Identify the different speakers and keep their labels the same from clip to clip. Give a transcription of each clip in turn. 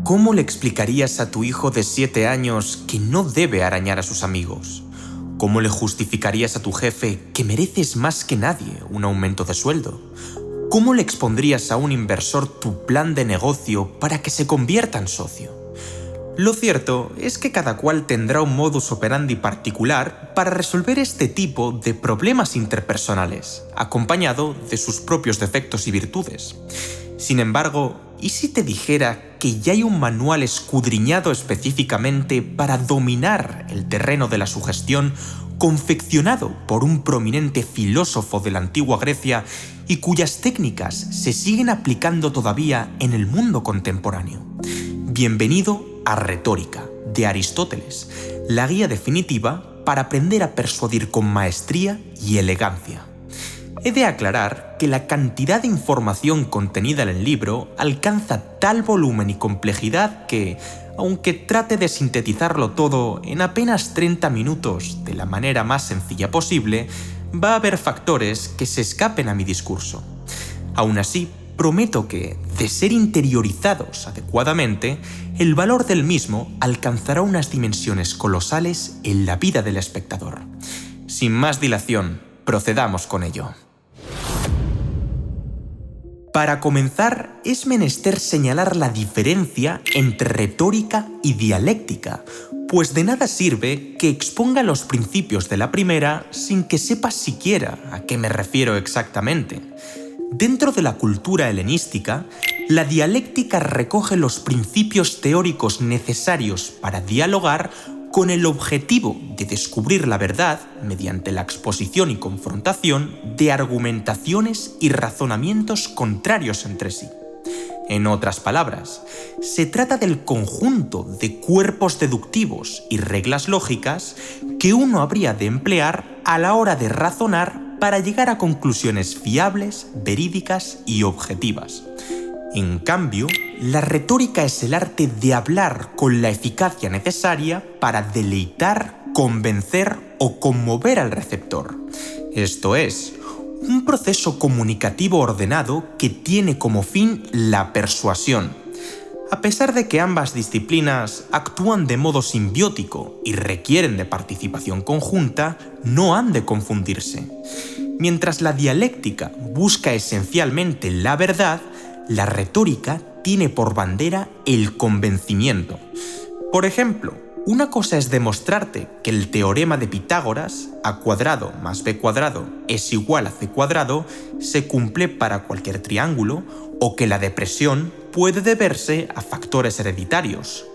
Speaker 1: ¿Cómo le explicarías a tu hijo de 7 años que no debe arañar a sus amigos? ¿Cómo le justificarías a tu jefe que mereces más que nadie un aumento de sueldo? ¿Cómo le expondrías a un inversor tu plan de negocio para que se convierta en socio? Lo cierto es que cada cual tendrá un modus operandi particular para resolver este tipo de problemas interpersonales, acompañado de sus propios defectos y virtudes. Sin embargo, ¿y si te dijera que ya hay un manual escudriñado específicamente para dominar el terreno de la sugestión, confeccionado por un prominente filósofo de la antigua Grecia y cuyas técnicas se siguen aplicando todavía en el mundo contemporáneo? Bienvenido a Retórica, de Aristóteles, la guía definitiva para aprender a persuadir con maestría y elegancia. He de aclarar que la cantidad de información contenida en el libro alcanza tal volumen y complejidad que, aunque trate de sintetizarlo todo en apenas 30 minutos de la manera más sencilla posible, va a haber factores que se escapen a mi discurso. Aún así, prometo que, de ser interiorizados adecuadamente, el valor del mismo alcanzará unas dimensiones colosales en la vida del espectador. Sin más dilación, procedamos con ello. Para comenzar, es menester señalar la diferencia entre retórica y dialéctica, pues de nada sirve que exponga los principios de la primera sin que sepas siquiera a qué me refiero exactamente. Dentro de la cultura helenística, la dialéctica recoge los principios teóricos necesarios para dialogar con el objetivo de descubrir la verdad mediante la exposición y confrontación de argumentaciones y razonamientos contrarios entre sí. En otras palabras, se trata del conjunto de cuerpos deductivos y reglas lógicas que uno habría de emplear a la hora de razonar para llegar a conclusiones fiables, verídicas y objetivas. En cambio, la retórica es el arte de hablar con la eficacia necesaria para deleitar, convencer o conmover al receptor. Esto es, un proceso comunicativo ordenado que tiene como fin la persuasión. A pesar de que ambas disciplinas actúan de modo simbiótico y requieren de participación conjunta, no han de confundirse. Mientras la dialéctica busca esencialmente la verdad, la retórica tiene por bandera el convencimiento. Por ejemplo, una cosa es demostrarte que el teorema de Pitágoras, a² más b² es igual a c², se cumple para cualquier triángulo, o que la depresión puede deberse a factores hereditarios.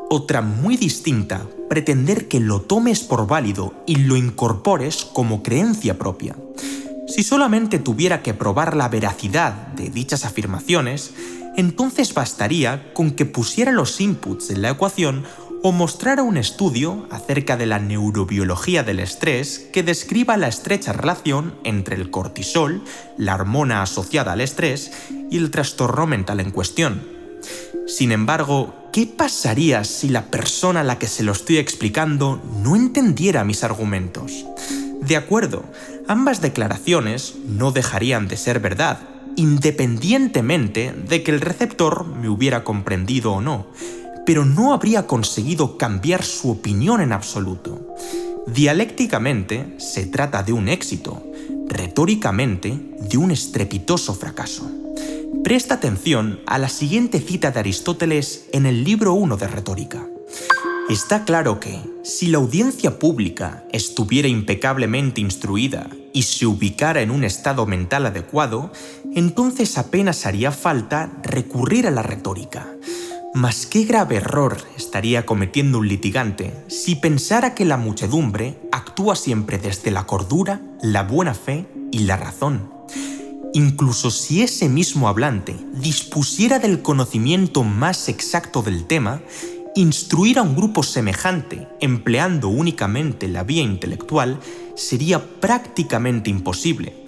Speaker 1: Otra muy distinta, pretender que lo tomes por válido y lo incorpores como creencia propia. Si solamente tuviera que probar la veracidad de dichas afirmaciones, entonces bastaría con que pusiera los inputs en la ecuación o mostrara un estudio acerca de la neurobiología del estrés que describa la estrecha relación entre el cortisol, la hormona asociada al estrés, y el trastorno mental en cuestión. Sin embargo, ¿qué pasaría si la persona a la que se lo estoy explicando no entendiera mis argumentos? De acuerdo, ambas declaraciones no dejarían de ser verdad, independientemente de que el receptor me hubiera comprendido o no, pero no habría conseguido cambiar su opinión en absoluto. Dialécticamente se trata de un éxito, retóricamente de un estrepitoso fracaso. Presta atención a la siguiente cita de Aristóteles en el libro 1 de Retórica. Está claro que, si la audiencia pública estuviera impecablemente instruida y se ubicara en un estado mental adecuado, entonces apenas haría falta recurrir a la retórica. Mas qué grave error estaría cometiendo un litigante si pensara que la muchedumbre actúa siempre desde la cordura, la buena fe y la razón. Incluso si ese mismo hablante dispusiera del conocimiento más exacto del tema, instruir a un grupo semejante empleando únicamente la vía intelectual sería prácticamente imposible.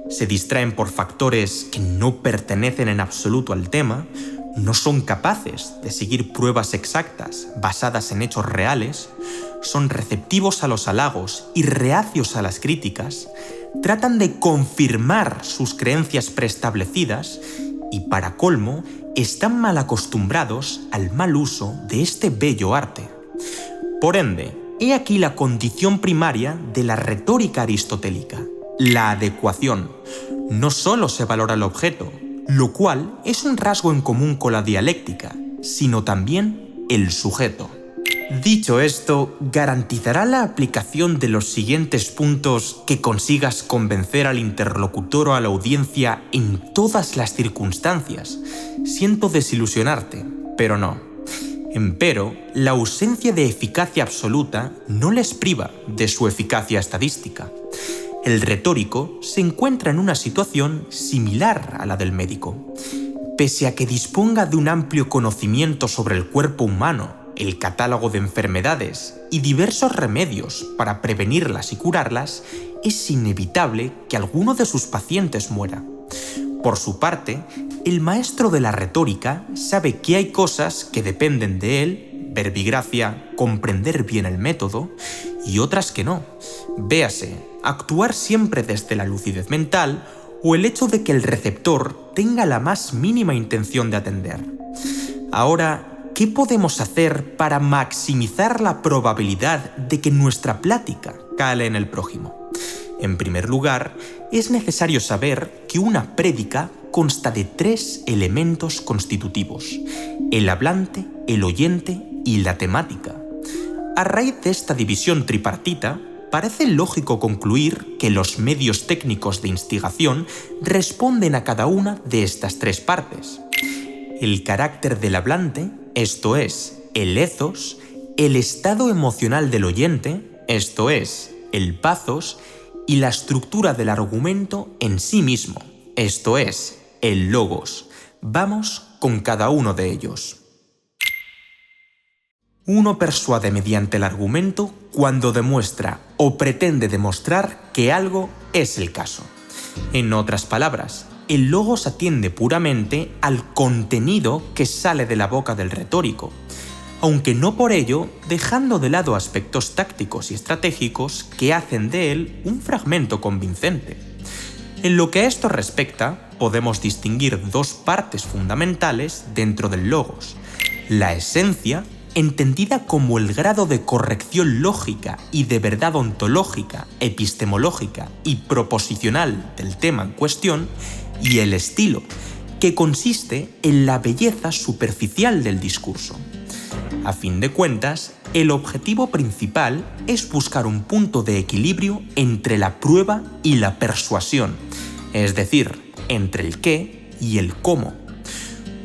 Speaker 1: Se distraen por factores que no pertenecen en absoluto al tema, no son capaces de seguir pruebas exactas basadas en hechos reales, son receptivos a los halagos y reacios a las críticas, tratan de confirmar sus creencias preestablecidas y para colmo, están mal acostumbrados al mal uso de este bello arte. Por ende, he aquí la condición primaria de la retórica aristotélica, la adecuación. No solo se valora el objeto, lo cual es un rasgo en común con la dialéctica, sino también el sujeto. Dicho esto, ¿garantizará la aplicación de los siguientes puntos que consigas convencer al interlocutor o a la audiencia en todas las circunstancias? Siento desilusionarte, pero no. Empero, la ausencia de eficacia absoluta no les priva de su eficacia estadística. El retórico se encuentra en una situación similar a la del médico. Pese a que disponga de un amplio conocimiento sobre el cuerpo humano, el catálogo de enfermedades y diversos remedios para prevenirlas y curarlas, es inevitable que alguno de sus pacientes muera. Por su parte, el maestro de la retórica sabe que hay cosas que dependen de él, verbigracia, comprender bien el método, y otras que no. Véase, actuar siempre desde la lucidez mental o el hecho de que el receptor tenga la más mínima intención de atender. Ahora, ¿qué podemos hacer para maximizar la probabilidad de que nuestra plática cale en el prójimo? En primer lugar, es necesario saber que una prédica consta de 3 elementos constitutivos: el hablante, el oyente y la temática. A raíz de esta división tripartita, parece lógico concluir que los medios técnicos de instigación responden a cada una de estas 3 partes. El carácter del hablante, esto es, el ethos, el estado emocional del oyente, esto es, el pathos, y la estructura del argumento en sí mismo, esto es, el logos. Vamos con cada uno de ellos. Uno persuade mediante el argumento cuando demuestra o pretende demostrar que algo es el caso. En otras palabras, el logos atiende puramente al contenido que sale de la boca del retórico, aunque no por ello dejando de lado aspectos tácticos y estratégicos que hacen de él un fragmento convincente. En lo que a esto respecta, podemos distinguir 2 partes fundamentales dentro del logos: la esencia, entendida como el grado de corrección lógica y de verdad ontológica, epistemológica y proposicional del tema en cuestión, y el estilo, que consiste en la belleza superficial del discurso. A fin de cuentas, el objetivo principal es buscar un punto de equilibrio entre la prueba y la persuasión, es decir, entre el qué y el cómo.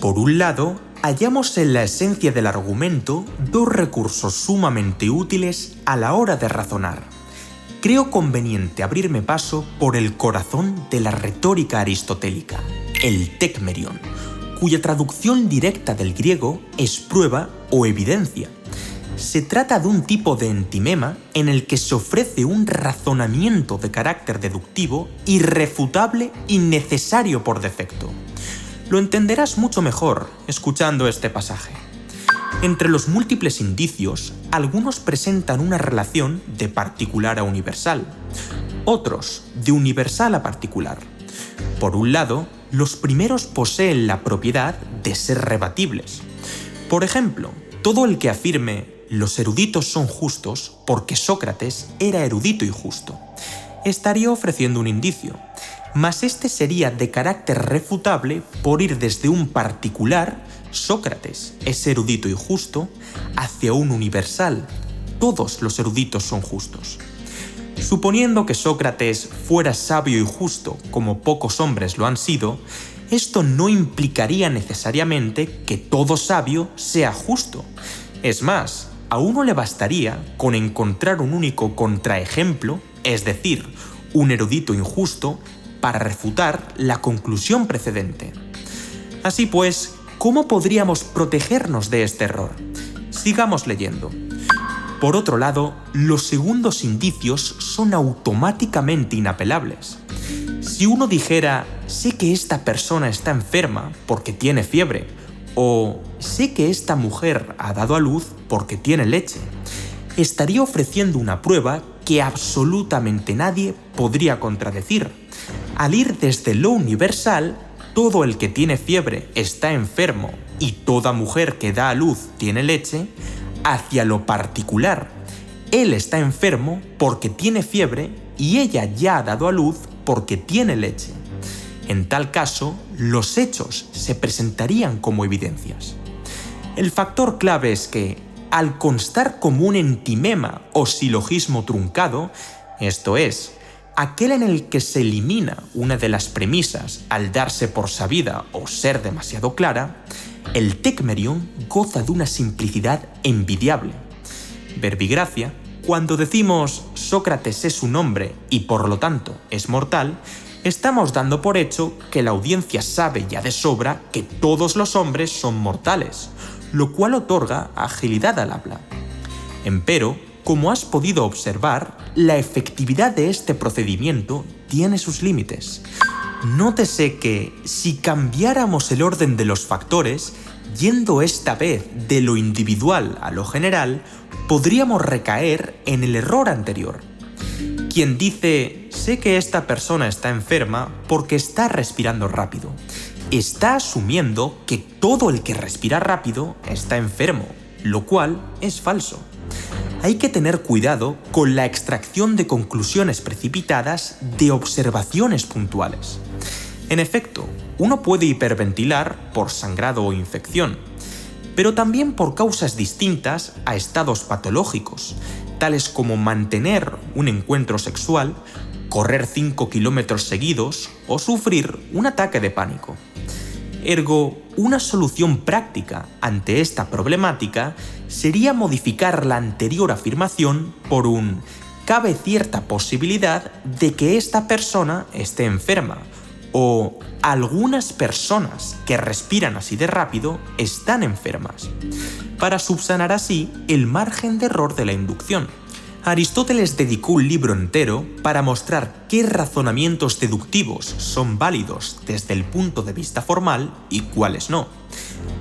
Speaker 1: Por un lado, hallamos en la esencia del argumento 2 recursos sumamente útiles a la hora de razonar. Creo conveniente abrirme paso por el corazón de la retórica aristotélica, el tecmerion, cuya traducción directa del griego es prueba o evidencia. Se trata de un tipo de entimema en el que se ofrece un razonamiento de carácter deductivo irrefutable y necesario por defecto. Lo entenderás mucho mejor escuchando este pasaje. Entre los múltiples indicios, algunos presentan una relación de particular a universal, otros de universal a particular. Por un lado, los primeros poseen la propiedad de ser rebatibles. Por ejemplo, todo el que afirme «los eruditos son justos» porque Sócrates era erudito y justo, estaría ofreciendo un indicio, mas este sería de carácter refutable por ir desde un particular, Sócrates es erudito y justo, hacia un universal, todos los eruditos son justos. Suponiendo que Sócrates fuera sabio y justo como pocos hombres lo han sido, esto no implicaría necesariamente que todo sabio sea justo. Es más, a uno le bastaría con encontrar un único contraejemplo, es decir, un erudito injusto, para refutar la conclusión precedente. Así pues, ¿cómo podríamos protegernos de este error? Sigamos leyendo. Por otro lado, los segundos indicios son automáticamente inapelables. Si uno dijera, sé que esta persona está enferma porque tiene fiebre, o sé que esta mujer ha dado a luz porque tiene leche, estaría ofreciendo una prueba que absolutamente nadie podría contradecir. Al ir desde lo universal todo el que tiene fiebre está enfermo y toda mujer que da a luz tiene leche, hacia lo particular. Él está enfermo porque tiene fiebre y ella ya ha dado a luz porque tiene leche. En tal caso, los hechos se presentarían como evidencias. El factor clave es que, al constar como un entimema o silogismo truncado, esto es, aquel en el que se elimina una de las premisas al darse por sabida o ser demasiado clara, el tecmerion goza de una simplicidad envidiable. Verbigracia, cuando decimos Sócrates es un hombre y por lo tanto es mortal, estamos dando por hecho que la audiencia sabe ya de sobra que todos los hombres son mortales, lo cual otorga agilidad al habla. Empero, como has podido observar, la efectividad de este procedimiento tiene sus límites. Nótese que, si cambiáramos el orden de los factores, yendo esta vez de lo individual a lo general, podríamos recaer en el error anterior. Quien dice, sé que esta persona está enferma porque está respirando rápido, está asumiendo que todo el que respira rápido está enfermo, lo cual es falso. Hay que tener cuidado con la extracción de conclusiones precipitadas de observaciones puntuales. En efecto, uno puede hiperventilar por sangrado o infección, pero también por causas distintas a estados patológicos, tales como mantener un encuentro sexual, correr 5 kilómetros seguidos o sufrir un ataque de pánico. Ergo, una solución práctica ante esta problemática sería modificar la anterior afirmación por un «cabe cierta posibilidad de que esta persona esté enferma» o «algunas personas que respiran así de rápido están enfermas», para subsanar así el margen de error de la inducción. Aristóteles dedicó un libro entero para mostrar qué razonamientos deductivos son válidos desde el punto de vista formal y cuáles no.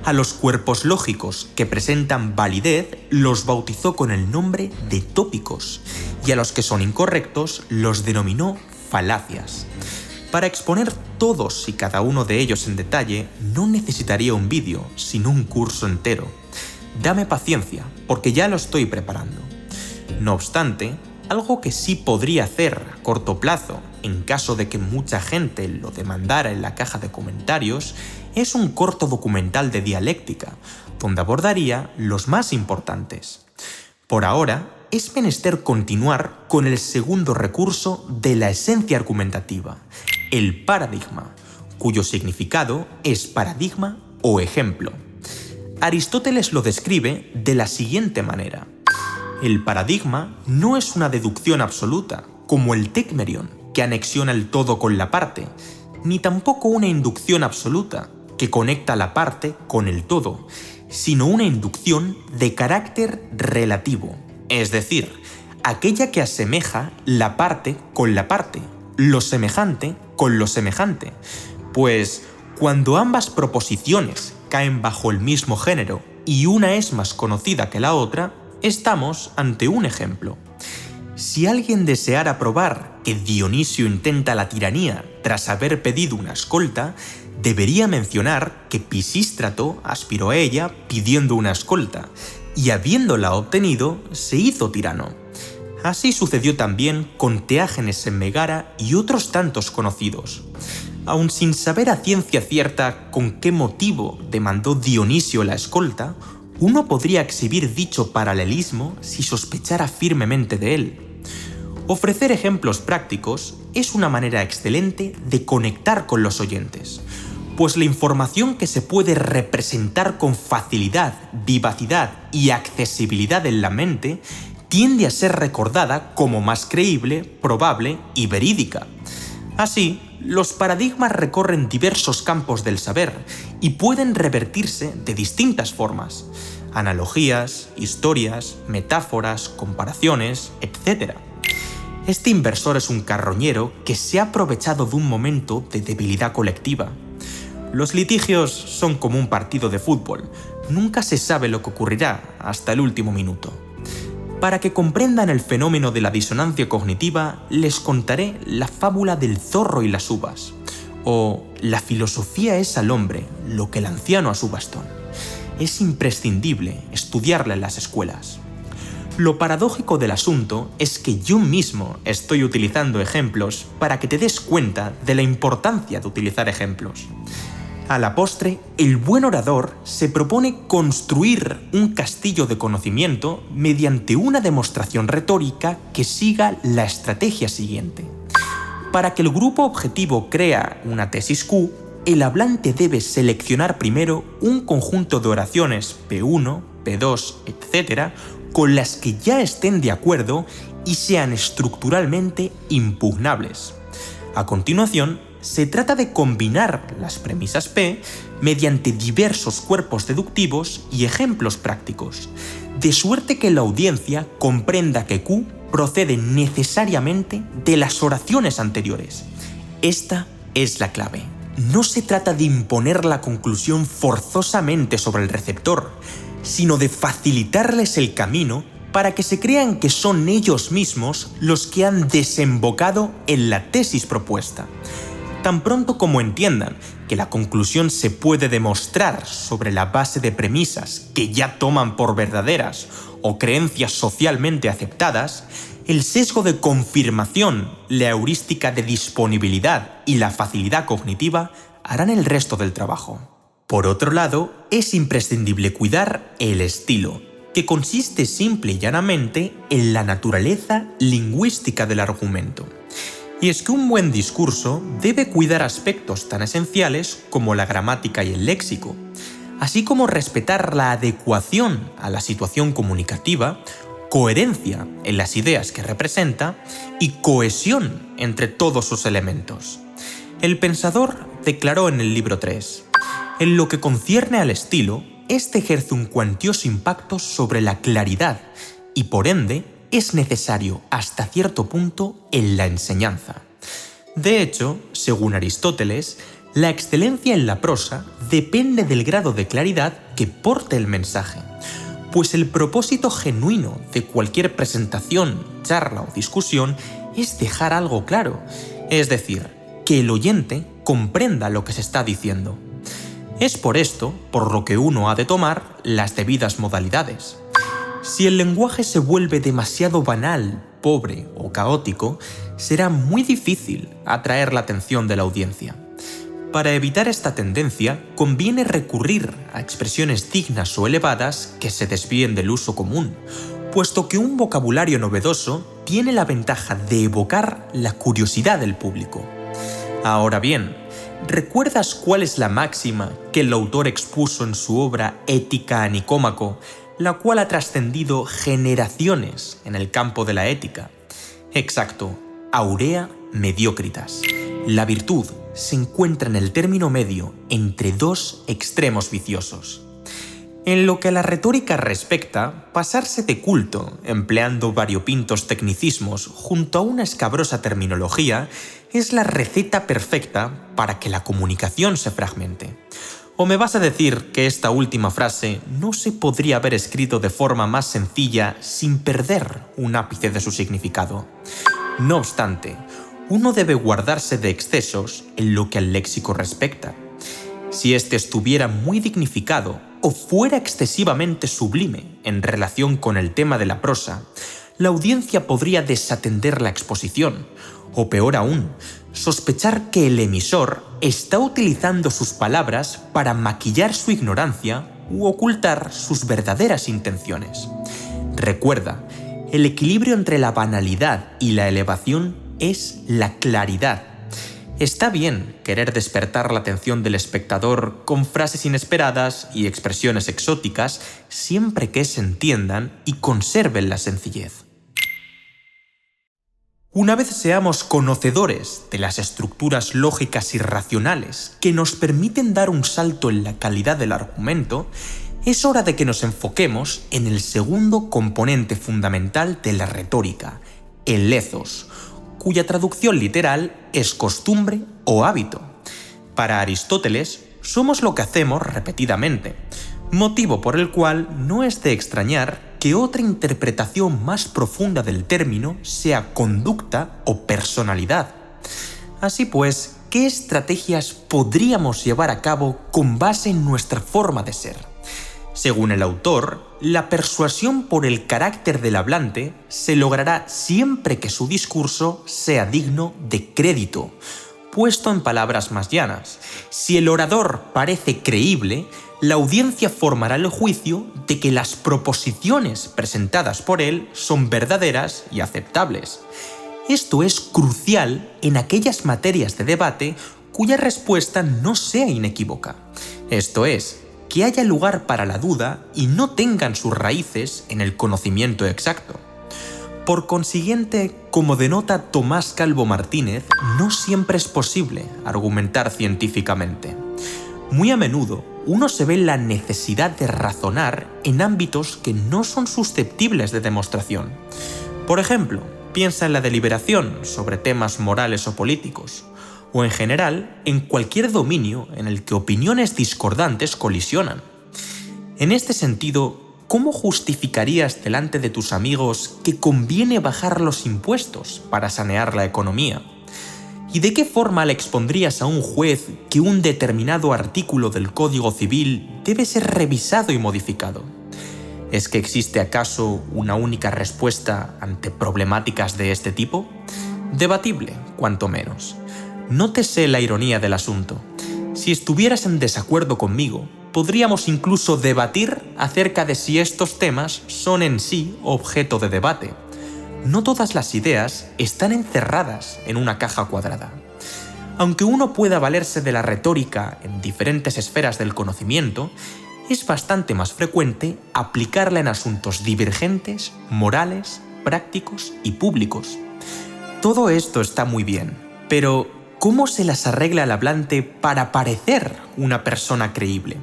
Speaker 1: A los cuerpos lógicos que presentan validez los bautizó con el nombre de tópicos y a los que son incorrectos los denominó falacias. Para exponer todos y cada uno de ellos en detalle no necesitaría un vídeo, sino un curso entero. Dame paciencia, porque ya lo estoy preparando. No obstante, algo que sí podría hacer a corto plazo, en caso de que mucha gente lo demandara en la caja de comentarios, es un corto documental de dialéctica, donde abordaría los más importantes. Por ahora, es menester continuar con el segundo recurso de la esencia argumentativa, el paradigma, cuyo significado es paradigma o ejemplo. Aristóteles lo describe de la siguiente manera. El paradigma no es una deducción absoluta, como el tecmerion, que anexiona el todo con la parte, ni tampoco una inducción absoluta, que conecta la parte con el todo, sino una inducción de carácter relativo, es decir, aquella que asemeja la parte con la parte, lo semejante con lo semejante, pues cuando ambas proposiciones caen bajo el mismo género y una es más conocida que la otra, estamos ante un ejemplo. Si alguien deseara probar que Dionisio intenta la tiranía tras haber pedido una escolta, debería mencionar que Pisístrato aspiró a ella pidiendo una escolta, y habiéndola obtenido, se hizo tirano. Así sucedió también con Teágenes en Megara y otros tantos conocidos. Aun sin saber a ciencia cierta con qué motivo demandó Dionisio la escolta, uno podría exhibir dicho paralelismo si sospechara firmemente de él. Ofrecer ejemplos prácticos es una manera excelente de conectar con los oyentes, pues la información que se puede representar con facilidad, vivacidad y accesibilidad en la mente tiende a ser recordada como más creíble, probable y verídica. Así, los paradigmas recorren diversos campos del saber y pueden revertirse de distintas formas: analogías, historias, metáforas, comparaciones, etc. Este inversor es un carroñero que se ha aprovechado de un momento de debilidad colectiva. Los litigios son como un partido de fútbol, nunca se sabe lo que ocurrirá hasta el último minuto. Para que comprendan el fenómeno de la disonancia cognitiva, les contaré la fábula del zorro y las uvas, o la filosofía es al hombre lo que el anciano a su bastón. Es imprescindible estudiarla en las escuelas. Lo paradójico del asunto es que yo mismo estoy utilizando ejemplos para que te des cuenta de la importancia de utilizar ejemplos. A la postre, el buen orador se propone construir un castillo de conocimiento mediante una demostración retórica que siga la estrategia siguiente. Para que el grupo objetivo crea una tesis Q, el hablante debe seleccionar primero un conjunto de oraciones P1, P2, etc., con las que ya estén de acuerdo y sean estructuralmente impugnables. A continuación, se trata de combinar las premisas P mediante diversos cuerpos deductivos y ejemplos prácticos, de suerte que la audiencia comprenda que Q procede necesariamente de las oraciones anteriores. Esta es la clave. No se trata de imponer la conclusión forzosamente sobre el receptor, sino de facilitarles el camino para que se crean que son ellos mismos los que han desembocado en la tesis propuesta. Tan pronto como entiendan que la conclusión se puede demostrar sobre la base de premisas que ya toman por verdaderas o creencias socialmente aceptadas, el sesgo de confirmación, la heurística de disponibilidad y la facilidad cognitiva harán el resto del trabajo. Por otro lado, es imprescindible cuidar el estilo, que consiste simple y llanamente en la naturaleza lingüística del argumento. Y es que un buen discurso debe cuidar aspectos tan esenciales como la gramática y el léxico, así como respetar la adecuación a la situación comunicativa, coherencia en las ideas que representa y cohesión entre todos sus elementos. El pensador declaró en el libro 3: en lo que concierne al estilo, este ejerce un cuantioso impacto sobre la claridad y, por ende, es necesario hasta cierto punto en la enseñanza. De hecho, según Aristóteles, la excelencia en la prosa depende del grado de claridad que porte el mensaje, pues el propósito genuino de cualquier presentación, charla o discusión es dejar algo claro, es decir, que el oyente comprenda lo que se está diciendo. Es por esto por lo que uno ha de tomar las debidas modalidades. Si el lenguaje se vuelve demasiado banal, pobre o caótico, será muy difícil atraer la atención de la audiencia. Para evitar esta tendencia, conviene recurrir a expresiones dignas o elevadas que se desvíen del uso común, puesto que un vocabulario novedoso tiene la ventaja de evocar la curiosidad del público. Ahora bien, ¿recuerdas cuál es la máxima que el autor expuso en su obra Ética a Nicómaco, la cual ha trascendido generaciones en el campo de la ética? Exacto, aurea mediocritas. La virtud se encuentra en el término medio entre dos extremos viciosos. En lo que a la retórica respecta, pasarse de culto, empleando variopintos tecnicismos junto a una escabrosa terminología, es la receta perfecta para que la comunicación se fragmente. ¿O me vas a decir que esta última frase no se podría haber escrito de forma más sencilla sin perder un ápice de su significado? No obstante, uno debe guardarse de excesos en lo que al léxico respecta. Si éste estuviera muy dignificado o fuera excesivamente sublime en relación con el tema de la prosa, la audiencia podría desatender la exposición, o peor aún, sospechar que el emisor está utilizando sus palabras para maquillar su ignorancia u ocultar sus verdaderas intenciones. Recuerda, el equilibrio entre la banalidad y la elevación es la claridad. Está bien querer despertar la atención del espectador con frases inesperadas y expresiones exóticas, siempre que se entiendan y conserven la sencillez. Una vez seamos conocedores de las estructuras lógicas y racionales que nos permiten dar un salto en la calidad del argumento, es hora de que nos enfoquemos en el segundo componente fundamental de la retórica, el ethos, cuya traducción literal es costumbre o hábito. Para Aristóteles, somos lo que hacemos repetidamente, motivo por el cual no es de extrañar que otra interpretación más profunda del término sea conducta o personalidad. Así pues, qué estrategias podríamos llevar a cabo con base en nuestra forma de ser. Según el autor, la persuasión por el carácter del hablante se logrará siempre que su discurso sea digno de crédito. Puesto en palabras más llanas, si el orador parece creíble, la audiencia formará el juicio de que las proposiciones presentadas por él son verdaderas y aceptables. Esto es crucial en aquellas materias de debate cuya respuesta no sea inequívoca. Esto es, que haya lugar para la duda y no tengan sus raíces en el conocimiento exacto. Por consiguiente, como denota Tomás Calvo Martínez, no siempre es posible argumentar científicamente. Muy a menudo, uno se ve la necesidad de razonar en ámbitos que no son susceptibles de demostración. Por ejemplo, piensa en la deliberación sobre temas morales o políticos, o en general en cualquier dominio en el que opiniones discordantes colisionan. En este sentido, ¿cómo justificarías delante de tus amigos que conviene bajar los impuestos para sanear la economía? ¿Y de qué forma le expondrías a un juez que un determinado artículo del Código Civil debe ser revisado y modificado? ¿Es que existe acaso una única respuesta ante problemáticas de este tipo? Debatible, cuanto menos. Nótese la ironía del asunto. Si estuvieras en desacuerdo conmigo, podríamos incluso debatir acerca de si estos temas son en sí objeto de debate. No todas las ideas están encerradas en una caja cuadrada. Aunque uno pueda valerse de la retórica en diferentes esferas del conocimiento, es bastante más frecuente aplicarla en asuntos divergentes, morales, prácticos y públicos. Todo esto está muy bien, pero ¿cómo se las arregla el hablante para parecer una persona creíble?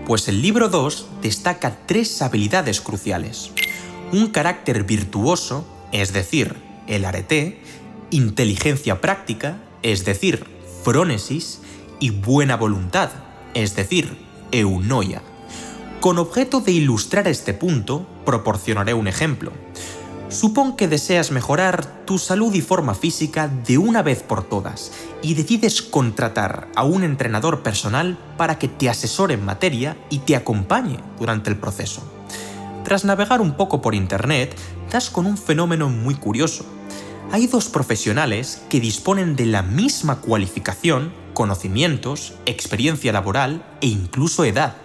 Speaker 1: Pues el libro 2 destaca 3 habilidades cruciales: un carácter virtuoso, es decir, el arete; inteligencia práctica, es decir, frónesis; y buena voluntad, es decir, eunoia. Con objeto de ilustrar este punto, proporcionaré un ejemplo. Supón que deseas mejorar tu salud y forma física de una vez por todas y decides contratar a un entrenador personal para que te asesore en materia y te acompañe durante el proceso. Tras navegar un poco por internet, das con un fenómeno muy curioso. Hay 2 profesionales que disponen de la misma cualificación, conocimientos, experiencia laboral e incluso edad.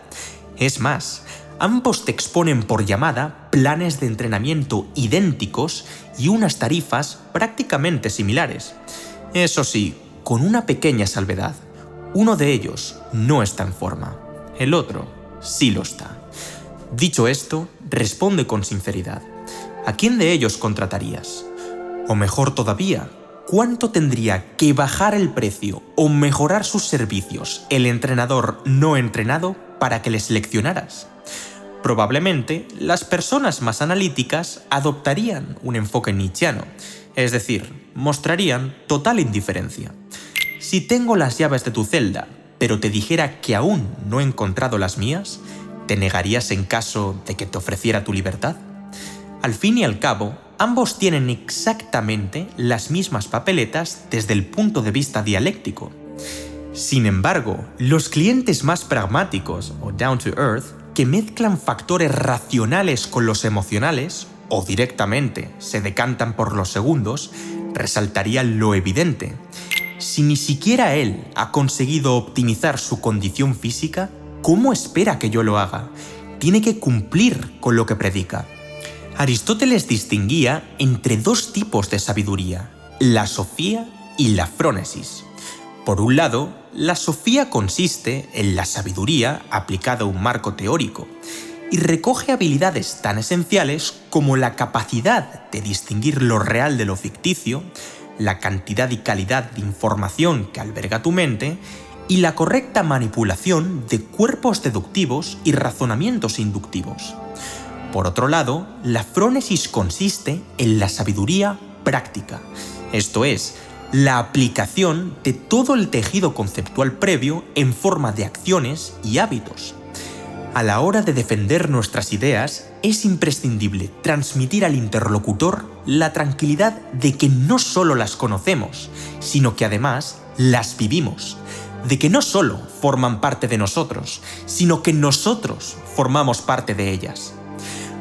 Speaker 1: Es más, ambos te exponen por llamada planes de entrenamiento idénticos y unas tarifas prácticamente similares. Eso sí, con una pequeña salvedad. Uno de ellos no está en forma, el otro sí lo está. Dicho esto, responde con sinceridad. ¿A quién de ellos contratarías? O mejor todavía, ¿cuánto tendría que bajar el precio o mejorar sus servicios el entrenador no entrenado para que le seleccionaras? Probablemente, las personas más analíticas adoptarían un enfoque nietzscheano, es decir, mostrarían total indiferencia. Si tengo las llaves de tu celda, pero te dijera que aún no he encontrado las mías, ¿te negarías en caso de que te ofreciera tu libertad? Al fin y al cabo, ambos tienen exactamente las mismas papeletas desde el punto de vista dialéctico. Sin embargo, los clientes más pragmáticos o down to earth, que mezclan factores racionales con los emocionales, o directamente se decantan por los segundos, resaltarían lo evidente. Si ni siquiera él ha conseguido optimizar su condición física, ¿cómo espera que yo lo haga? Tiene que cumplir con lo que predica. Aristóteles distinguía entre 2 tipos de sabiduría: la sofía y la frónesis. Por un lado, la sofía consiste en la sabiduría aplicada a un marco teórico y recoge habilidades tan esenciales como la capacidad de distinguir lo real de lo ficticio, la cantidad y calidad de información que alberga tu mente y la correcta manipulación de cuerpos deductivos y razonamientos inductivos. Por otro lado, la frónesis consiste en la sabiduría práctica, esto es, la aplicación de todo el tejido conceptual previo en forma de acciones y hábitos. A la hora de defender nuestras ideas, es imprescindible transmitir al interlocutor la tranquilidad de que no solo las conocemos, sino que además las vivimos, de que no solo forman parte de nosotros, sino que nosotros formamos parte de ellas.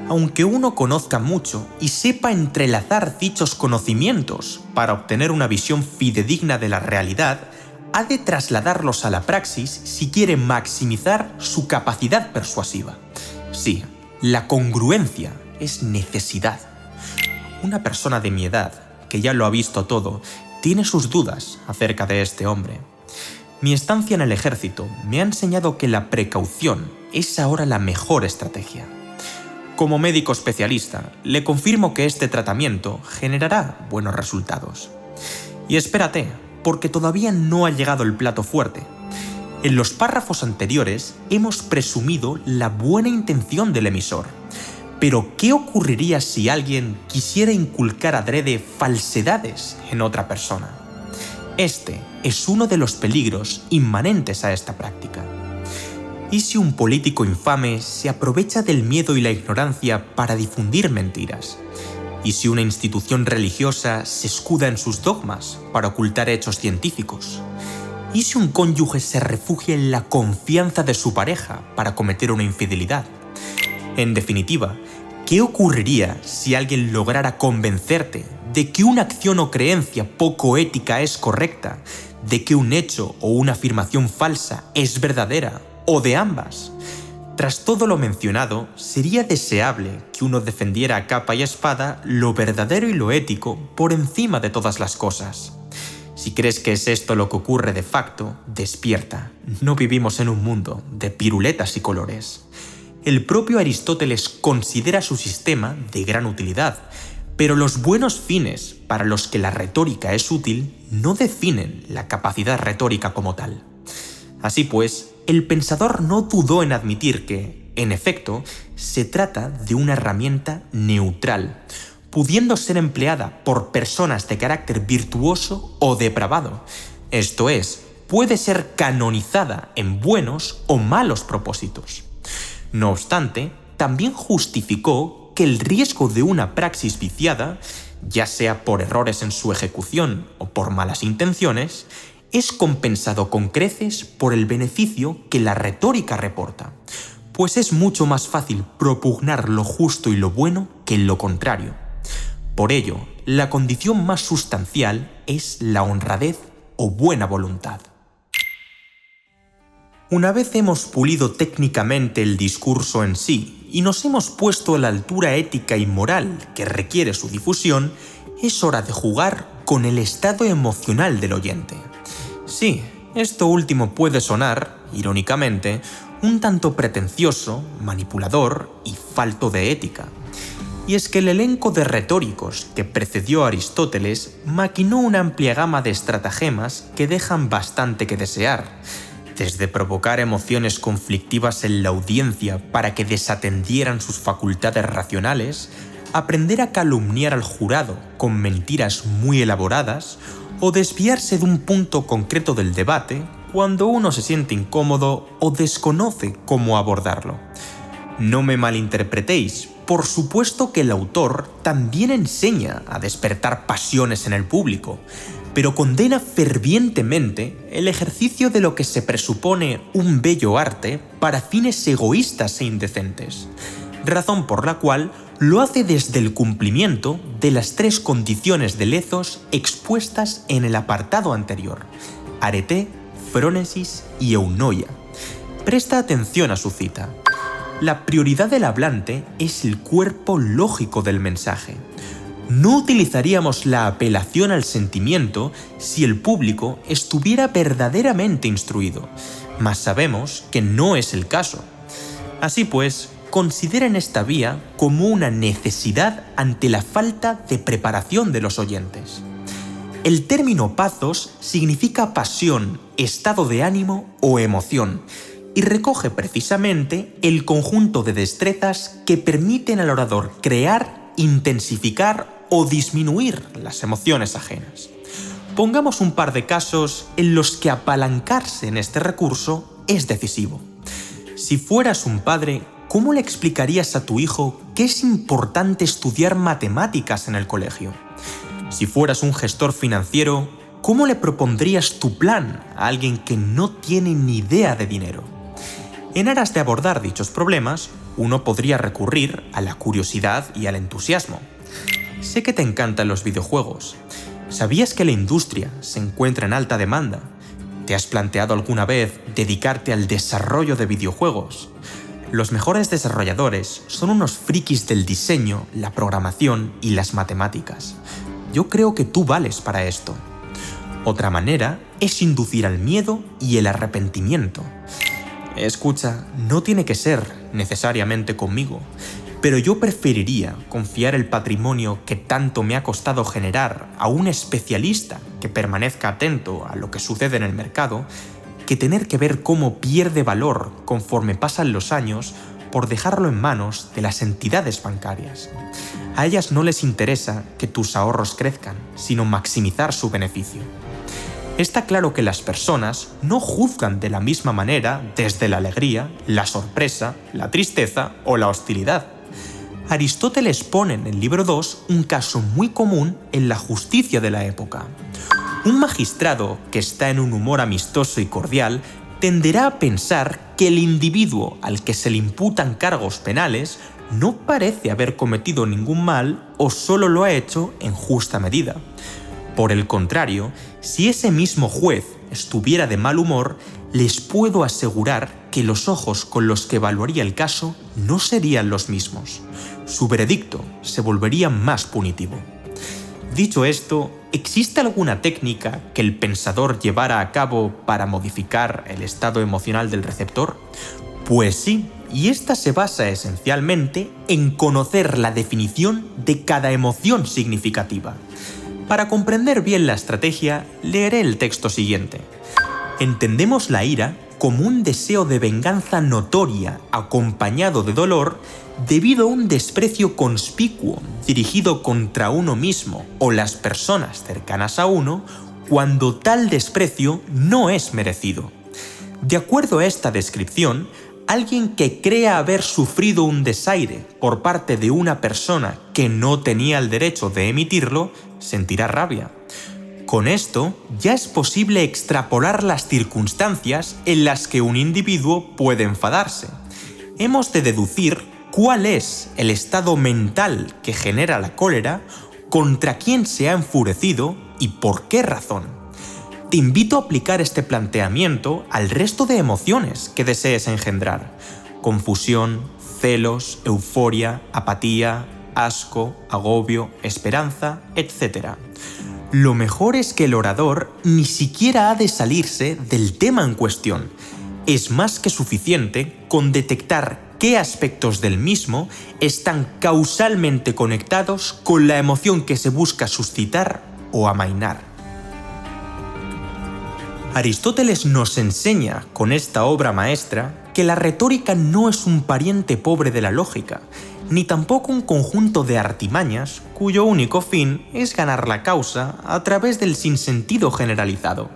Speaker 1: Aunque uno conozca mucho y sepa entrelazar dichos conocimientos para obtener una visión fidedigna de la realidad, ha de trasladarlos a la praxis si quiere maximizar su capacidad persuasiva. Sí, la congruencia es necesidad. Una persona de mi edad, que ya lo ha visto todo, tiene sus dudas acerca de este hombre. Mi estancia en el ejército me ha enseñado que la precaución es ahora la mejor estrategia. Como médico especialista, le confirmo que este tratamiento generará buenos resultados. Y espérate, porque todavía no ha llegado el plato fuerte. En los párrafos anteriores hemos presumido la buena intención del emisor. Pero, ¿qué ocurriría si alguien quisiera inculcar adrede falsedades en otra persona? Este es uno de los peligros inmanentes a esta práctica. ¿Y si un político infame se aprovecha del miedo y la ignorancia para difundir mentiras? ¿Y si una institución religiosa se escuda en sus dogmas para ocultar hechos científicos? ¿Y si un cónyuge se refugia en la confianza de su pareja para cometer una infidelidad? En definitiva, ¿qué ocurriría si alguien lograra convencerte de que una acción o creencia poco ética es correcta, de que un hecho o una afirmación falsa es verdadera, o de ambas? Tras todo lo mencionado, sería deseable que uno defendiera a capa y espada lo verdadero y lo ético por encima de todas las cosas. Si crees que es esto lo que ocurre de facto, despierta. No vivimos en un mundo de piruletas y colores. El propio Aristóteles considera su sistema de gran utilidad, pero los buenos fines para los que la retórica es útil no definen la capacidad retórica como tal. Así pues, el pensador no dudó en admitir que, en efecto, se trata de una herramienta neutral, pudiendo ser empleada por personas de carácter virtuoso o depravado. Esto es, puede ser canonizada en buenos o malos propósitos. No obstante, también justificó que el riesgo de una praxis viciada, ya sea por errores en su ejecución o por malas intenciones, es compensado con creces por el beneficio que la retórica reporta, pues es mucho más fácil propugnar lo justo y lo bueno que lo contrario. Por ello, la condición más sustancial es la honradez o buena voluntad. Una vez hemos pulido técnicamente el discurso en sí y nos hemos puesto a la altura ética y moral que requiere su difusión, es hora de jugar con el estado emocional del oyente. Sí, esto último puede sonar, irónicamente, un tanto pretencioso, manipulador y falto de ética. Y es que el elenco de retóricos que precedió a Aristóteles maquinó una amplia gama de estratagemas que dejan bastante que desear, desde provocar emociones conflictivas en la audiencia para que desatendieran sus facultades racionales, aprender a calumniar al jurado con mentiras muy elaboradas, o desviarse de un punto concreto del debate cuando uno se siente incómodo o desconoce cómo abordarlo. No me malinterpretéis, por supuesto que el autor también enseña a despertar pasiones en el público, pero condena fervientemente el ejercicio de lo que se presupone un bello arte para fines egoístas e indecentes, razón por la cual lo hace desde el cumplimiento de las 3 condiciones del ethos expuestas en el apartado anterior: arete, frónesis y eunoia. Presta atención a su cita. La prioridad del hablante es el cuerpo lógico del mensaje. No utilizaríamos la apelación al sentimiento si el público estuviera verdaderamente instruido, mas sabemos que no es el caso. Así pues, consideren esta vía como una necesidad ante la falta de preparación de los oyentes. El término pathos significa pasión, estado de ánimo o emoción, y recoge precisamente el conjunto de destrezas que permiten al orador crear, intensificar o disminuir las emociones ajenas. Pongamos un par de casos en los que apalancarse en este recurso es decisivo. Si fueras un padre, ¿cómo le explicarías a tu hijo que es importante estudiar matemáticas en el colegio? Si fueras un gestor financiero, ¿cómo le propondrías tu plan a alguien que no tiene ni idea de dinero? En aras de abordar dichos problemas, uno podría recurrir a la curiosidad y al entusiasmo. Sé que te encantan los videojuegos. ¿Sabías que la industria se encuentra en alta demanda? ¿Te has planteado alguna vez dedicarte al desarrollo de videojuegos? Los mejores desarrolladores son unos frikis del diseño, la programación y las matemáticas. Yo creo que tú vales para esto. Otra manera es inducir al miedo y el arrepentimiento. Escucha, no tiene que ser necesariamente conmigo, pero yo preferiría confiar el patrimonio que tanto me ha costado generar a un especialista que permanezca atento a lo que sucede en el mercado, que tener que ver cómo pierde valor conforme pasan los años por dejarlo en manos de las entidades bancarias. A ellas no les interesa que tus ahorros crezcan, sino maximizar su beneficio. Está claro que las personas no juzgan de la misma manera desde la alegría, la sorpresa, la tristeza o la hostilidad. Aristóteles pone en el libro 2 un caso muy común en la justicia de la época. Un magistrado que está en un humor amistoso y cordial tenderá a pensar que el individuo al que se le imputan cargos penales no parece haber cometido ningún mal o solo lo ha hecho en justa medida. Por el contrario, si ese mismo juez estuviera de mal humor, les puedo asegurar que los ojos con los que evaluaría el caso no serían los mismos. Su veredicto se volvería más punitivo. Dicho esto, ¿existe alguna técnica que el pensador llevara a cabo para modificar el estado emocional del receptor? Pues sí, y esta se basa esencialmente en conocer la definición de cada emoción significativa. Para comprender bien la estrategia, leeré el texto siguiente. Entendemos la ira como un deseo de venganza notoria acompañado de dolor debido a un desprecio conspicuo dirigido contra uno mismo o las personas cercanas a uno cuando tal desprecio no es merecido. De acuerdo a esta descripción, alguien que crea haber sufrido un desaire por parte de una persona que no tenía el derecho de emitirlo, sentirá rabia. Con esto, ya es posible extrapolar las circunstancias en las que un individuo puede enfadarse. Hemos de deducir cuál es el estado mental que genera la cólera, contra quién se ha enfurecido y por qué razón. Te invito a aplicar este planteamiento al resto de emociones que desees engendrar: confusión, celos, euforia, apatía, asco, agobio, esperanza, etc. Lo mejor es que el orador ni siquiera ha de salirse del tema en cuestión. Es más que suficiente con detectar qué aspectos del mismo están causalmente conectados con la emoción que se busca suscitar o amainar. Aristóteles nos enseña con esta obra maestra que la retórica no es un pariente pobre de la lógica, ni tampoco un conjunto de artimañas cuyo único fin es ganar la causa a través del sinsentido generalizado.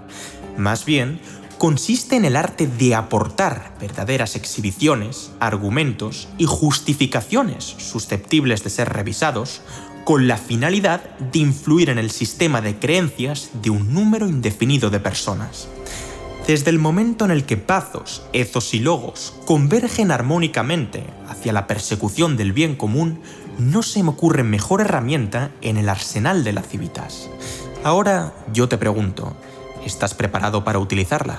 Speaker 1: Más bien, consiste en el arte de aportar verdaderas exhibiciones, argumentos y justificaciones susceptibles de ser revisados, con la finalidad de influir en el sistema de creencias de un número indefinido de personas. Desde el momento en el que pazos, ethos y logos convergen armónicamente hacia la persecución del bien común, no se me ocurre mejor herramienta en el arsenal de la civitas. Ahora yo te pregunto, ¿estás preparado para utilizarla?